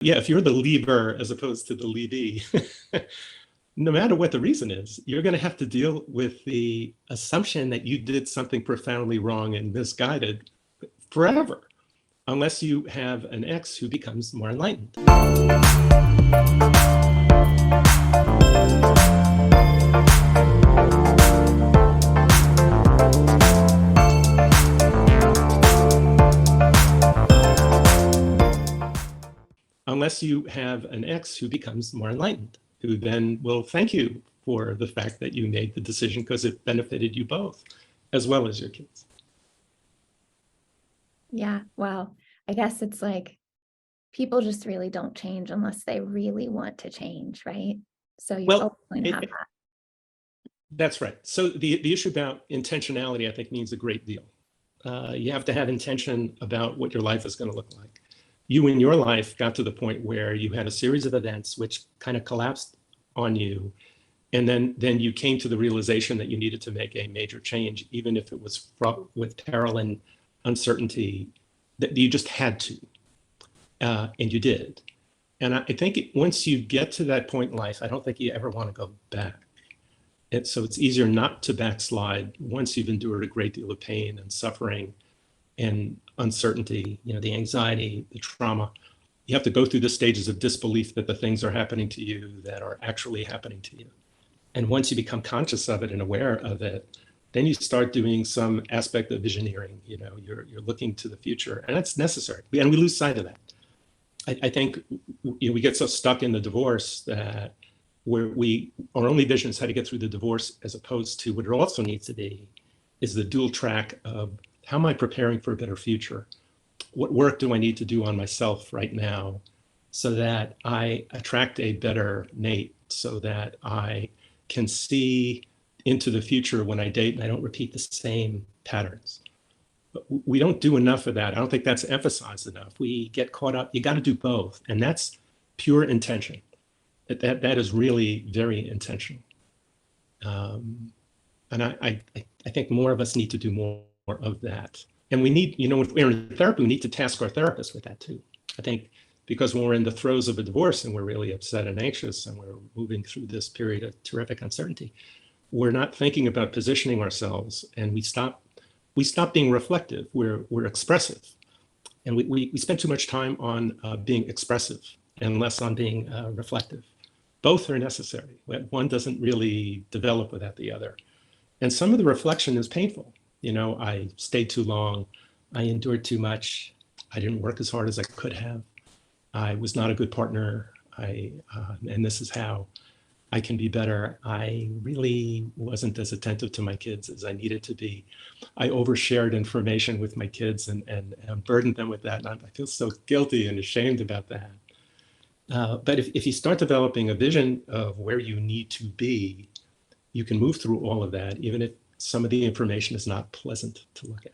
Yeah, if you're the leaver as opposed to the leadee, no matter what the reason is, you're going to have to deal with the assumption that you did something profoundly wrong and misguided forever, unless you have an ex who becomes more enlightened. Unless you have an ex who becomes more enlightened, who then will thank you for the fact that you made the decision because it benefited you both, as well as your kids. Yeah, well, I guess it's like people just really don't change unless they really want to change, right? So you're always going to have that. That's right. So the issue about intentionality, I think, means a great deal. You have to have intention about what your life is going to look like. You in your life got to the point where you had a series of events which kind of collapsed on you. And then you came to the realization that you needed to make a major change, even if it was fraught with peril and uncertainty, that you just had to, and you did. And I think once you get to that point in life, I don't think you ever want to go back. So it's easier not to backslide once you've endured a great deal of pain and suffering and uncertainty, the anxiety, the trauma. You have to go through the stages of disbelief that the things are happening to you that are actually happening to you. And once you become conscious of it and aware of it, then you start doing some aspect of visioneering. You're looking to the future, and that's necessary. And we lose sight of that. I think we get so stuck in the divorce that our only vision is how to get through the divorce, as opposed to what it also needs to be is the dual track of how am I preparing for a better future? What work do I need to do on myself right now so that I attract a better mate, so that I can see into the future when I date and I don't repeat the same patterns? But we don't do enough of that. I don't think that's emphasized enough. We get caught up. You got to do both. And that's pure intention. That is really very intentional. And I think more of us need to do more of that. And we need, when we're in therapy, we need to task our therapist with that too. I think because when we're in the throes of a divorce and we're really upset and anxious and we're moving through this period of terrific uncertainty, we're not thinking about positioning ourselves, and we stop being reflective. We're expressive, and we spend too much time on being expressive and less on being reflective. Both are necessary. One doesn't really develop without the other. And some of the reflection is painful. I stayed too long. I endured too much. I didn't work as hard as I could have. I was not a good partner. And this is how I can be better. I really wasn't as attentive to my kids as I needed to be. I overshared information with my kids and burdened them with that. And I feel so guilty and ashamed about that. But if you start developing a vision of where you need to be, you can move through all of that, even if some of the information is not pleasant to look at.